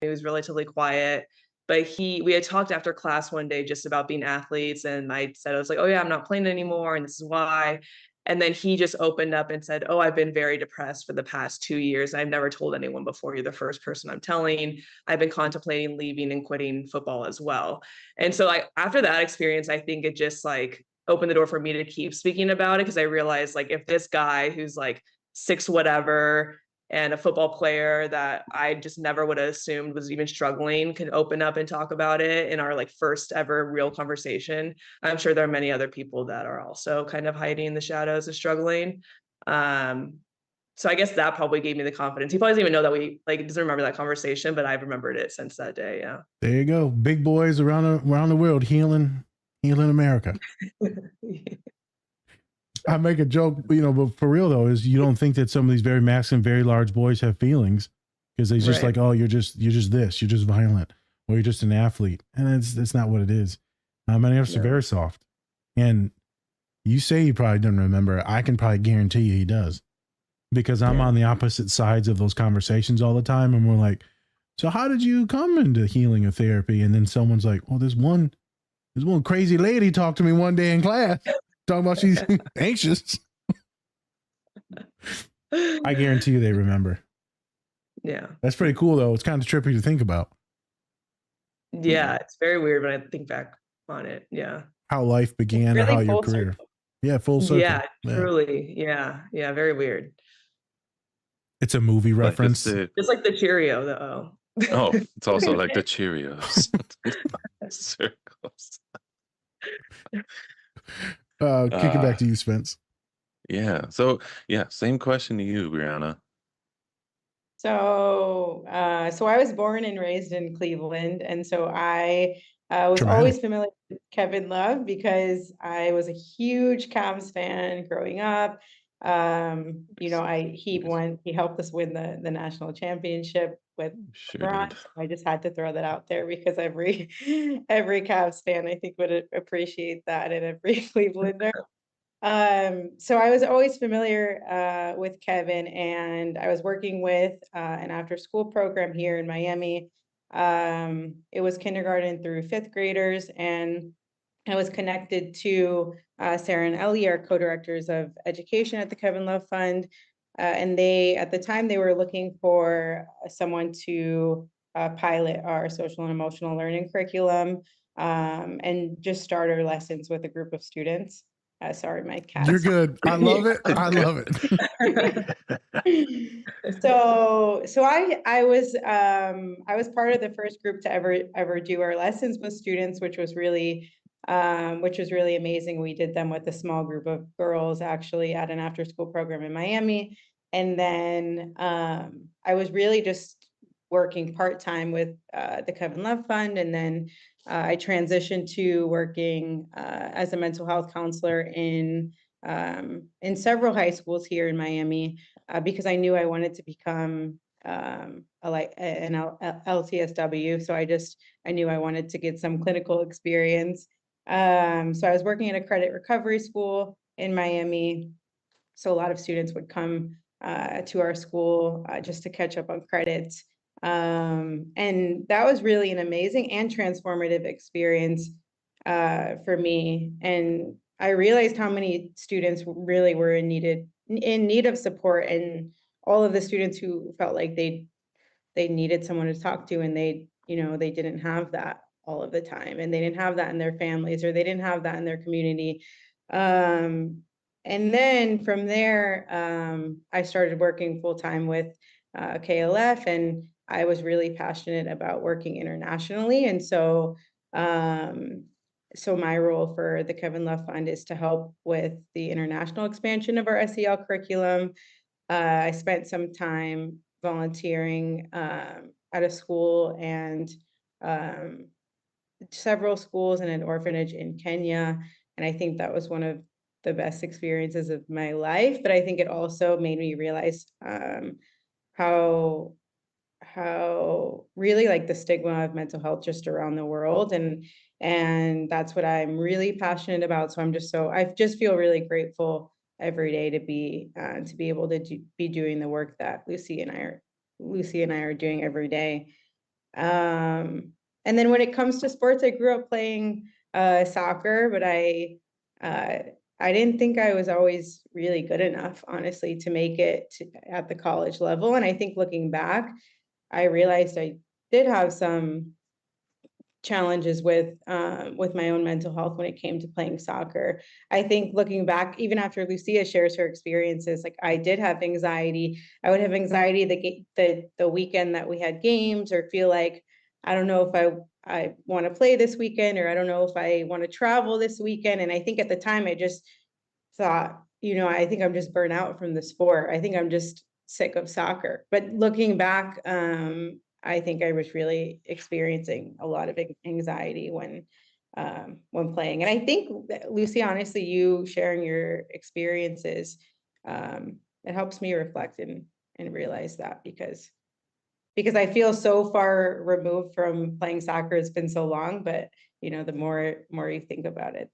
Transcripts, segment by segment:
He was relatively quiet, but we had talked after class one day just about being athletes, and I said, I was like, "Oh yeah, I'm not playing anymore, and this is why." And then he just opened up and said, "Oh, I've been very depressed for the past 2 years. I've never told anyone before. You're the first person I'm telling. I've been contemplating leaving and quitting football as well." And so like after that experience, I think it just like opened the door for me to keep speaking about it, because I realized like if this guy who's like six whatever and a football player that I just never would have assumed was even struggling could open up and talk about it in our like first ever real conversation, I'm sure there are many other people that are also kind of hiding in the shadows and struggling. Um, so I guess that probably gave me the confidence. He probably doesn't even know that we like doesn't remember that conversation, but I've remembered it since that day. Yeah. There you go. Big boys around the world healing America. I make a joke, but for real though, is you don't think that some of these very masculine, very large boys have feelings, because they just like, oh, you're just this, you're just violent, or you're just an athlete, and it's not what it is. Many of us are very soft, and you say he probably doesn't remember. I can probably guarantee you he does, because I'm on the opposite sides of those conversations all the time, and we're like, so how did you come into healing or therapy? And then someone's like, well, there's one crazy lady talked to me one day in class. Talking about she's anxious. I guarantee you they remember. Yeah. That's pretty cool though. It's kind of trippy to think about. Yeah, it's very weird when I think back on it. Yeah. How life began, really or how your career. Circle. Yeah, full circle. Yeah, truly. Yeah. Yeah, very weird. It's a movie reference. Just like the Cheerio though. Oh, it's also like the Cheerios. Circles. Kick it back to you, Spence. Yeah. So same question to you, Bryanna. So I was born and raised in Cleveland, and so I was always familiar with Kevin Love because I was a huge Cavs fan growing up. He helped us win the national championship with LeBron. I just had to throw that out there because every Cavs fan I think would appreciate that, and every Clevelander. So I was always familiar with Kevin, and I was working with an after-school program here in Miami. It was kindergarten through fifth graders, and I was connected to Sarah and Ellie, our co-directors of education at the Kevin Love Fund. And at the time, they were looking for someone to pilot our social and emotional learning curriculum and just start our lessons with a group of students. Sorry, my cat. You're good. I love it. I love it. So I was part of the first group to ever do our lessons with students, which was really amazing. We did them with a small group of girls, actually, at an after-school program in Miami. And then I was really just working part-time with the Kevin Love Fund, and then I transitioned to working as a mental health counselor in several high schools here in Miami because I knew I wanted to become an LCSW. So I knew I wanted to get some clinical experience. So I was working at a credit recovery school in Miami. So a lot of students would come to our school just to catch up on credits. And that was really an amazing and transformative experience for me. And I realized how many students really were in need of support, and all of the students who felt like they needed someone to talk to, and they didn't have that all of the time, and they didn't have that in their families, or they didn't have that in their community. And then from there, I started working full-time with KLF, and I was really passionate about working internationally. And so my role for the Kevin Love Fund is to help with the international expansion of our SEL curriculum. I spent some time volunteering at a school and several schools and an orphanage in Kenya. And I think that was one of the best experiences of my life. But I think it also made me realize how really like the stigma of mental health just around the world, and that's what I'm really passionate about. So I just feel really grateful every day to be able to be doing the work that Lucy and I are doing every day. And then when it comes to sports, I grew up playing soccer, but I didn't think I was always really good enough, honestly, to make it at the college level. And I think looking back, I realized I did have some challenges with my own mental health when it came to playing soccer. I think looking back, even after Lucia shares her experiences, like I did have anxiety. I would have anxiety the weekend that we had games, or feel like I don't know if I want to play this weekend, or I don't know if I want to travel this weekend. And I think at the time I just thought, I think I'm just burnt out from the sport. I think I'm just sick of soccer. But looking back, I think I was really experiencing a lot of anxiety when playing. And I think, Lucy, honestly, you sharing your experiences, it helps me reflect and realize that, because I feel so far removed from playing soccer. It's been so long, but the more you think about it,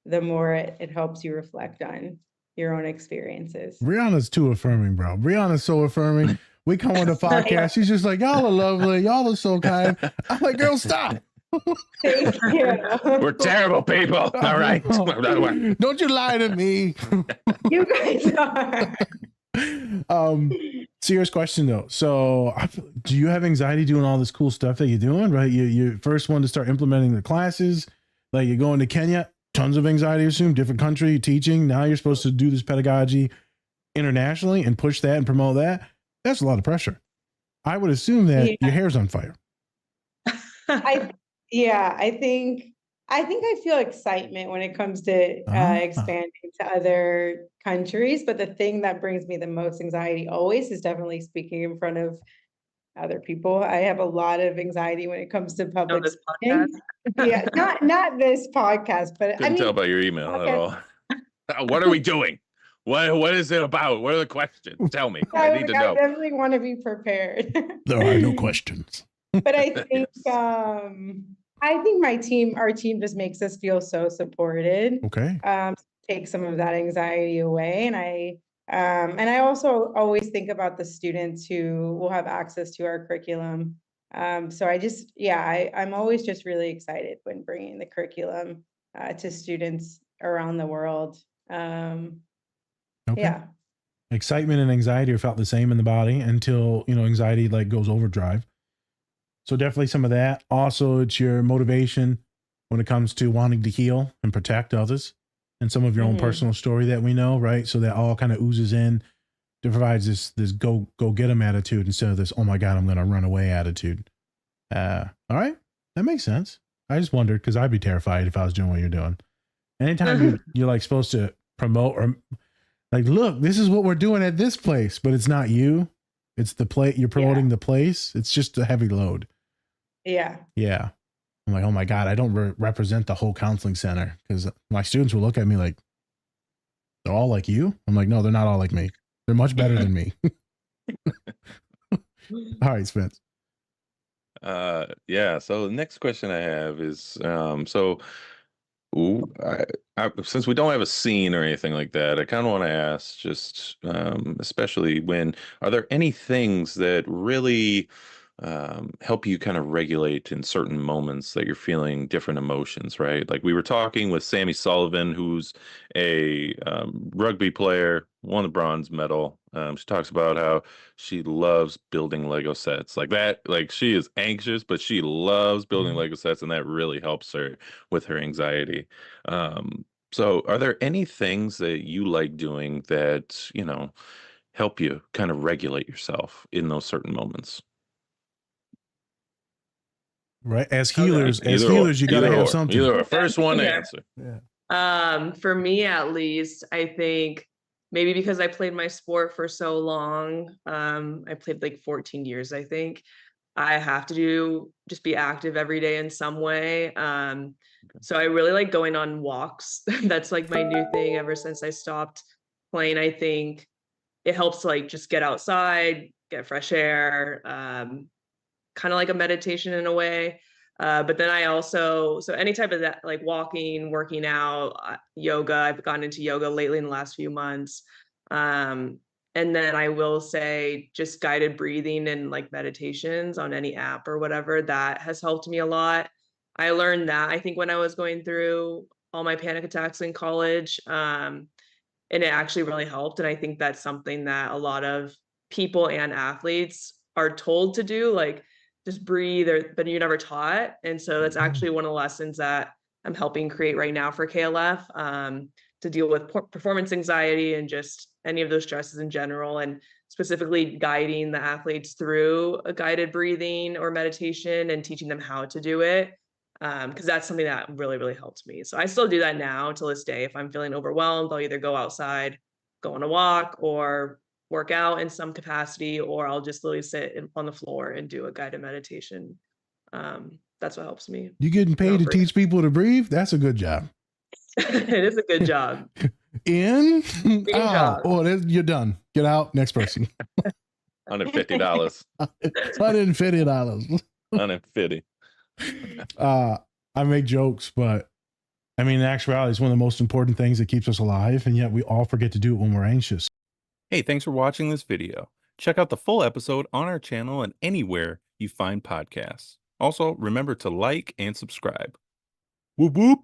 the more it helps you reflect on your own experiences. Bryanna's too affirming, bro. Bryanna's so affirming. We come on the podcast. She's just like, y'all are lovely. Y'all are so kind. I'm like, girl, stop. Thank you. We're terrible people. All right. Don't you lie to me. You guys are. Serious question though. So do you have anxiety doing all this cool stuff that you're doing, right? You're first one to start implementing the classes. Like you're going to Kenya, tons of anxiety, I assume, different country, teaching. Now you're supposed to do this pedagogy internationally and push that and promote that. That's a lot of pressure. I would assume that your hair's on fire. I think I feel excitement when it comes to expanding to other countries. But the thing that brings me the most anxiety always is definitely speaking in front of other people. I have a lot of anxiety when it comes to public speaking. Yeah, not this podcast, but Couldn't tell by your email at all. What are we doing? What is it about? What are the questions? Tell me. I need to know. I definitely want to be prepared. There are no questions. But I think our team just makes us feel so supported. Okay. Take some of that anxiety away. And I also always think about the students who will have access to our curriculum. So I'm always just really excited when bringing the curriculum to students around the world. Okay. Yeah. Excitement and anxiety are felt the same in the body until, anxiety like goes overdrive. So definitely some of that. Also, it's your motivation when it comes to wanting to heal and protect others, and some of your own personal story that we know, right? So that all kind of oozes in to provides this go get 'em attitude instead of this, oh my God, I'm going to run away attitude. All right. That makes sense. I just wondered, because I'd be terrified if I was doing what you're doing. Anytime you're like supposed to promote or like, look, this is what we're doing at this place, but it's not you. It's the place. You're promoting the place. It's just a heavy load. Yeah. Yeah. I'm like, oh my God, I don't represent the whole counseling center, because my students will look at me like, they're all like you. I'm like, no, they're not all like me. They're much better than me. All right, Spence. Yeah. So the next question I have is, since we don't have a scene or anything like that, I kind of want to ask, just especially are there any things that really help you kind of regulate in certain moments that you're feeling different emotions, right? Like we were talking with Sammy Sullivan, who's a rugby player, won the bronze medal. She talks about how she loves building Lego sets like that. Like she is anxious, but she loves building Lego sets, and that really helps her with her anxiety. So are there any things that you like doing that, help you kind of regulate yourself in those certain moments? Right. As healers, you got to have something. Either first one to answer. Yeah. For me, at least, I think maybe because I played my sport for so long, I played like 14 years, I think. I have to just be active every day in some way. So I really like going on walks. That's like my new thing ever since I stopped playing. I think it helps to like just get outside, get fresh air, kind of like a meditation in a way. But then I also, so any type of that, like walking, working out, yoga, I've gotten into yoga lately in the last few months. And And then I will say just guided breathing and like meditations on any app or whatever, that has helped me a lot. I learned that, I think, when I was going through all my panic attacks in college. And it actually really helped. And I think that's something that a lot of people and athletes are told to do, like just breathe, but you're never taught. And so that's actually one of the lessons that I'm helping create right now for KLF, to deal with performance anxiety and just any of those stresses in general, and specifically guiding the athletes through a guided breathing or meditation and teaching them how to do it. Because that's something that really helped me. So I still do that now to this day. If I'm feeling overwhelmed, I'll either go outside, go on a walk, or work out in some capacity, or I'll just literally sit on the floor and do a guided meditation. That's what helps me. You getting paid to teach people to breathe? That's a good job. It is a good job. In? Job. Oh, you're done. Get out. Next person. $150. $150. $150. I make jokes, but I mean, in actuality, it's one of the most important things that keeps us alive, and yet we all forget to do it when we're anxious. Hey, thanks for watching this video. Check out the full episode on our channel and anywhere you find podcasts. Also, remember to like and subscribe. Whoop whoop.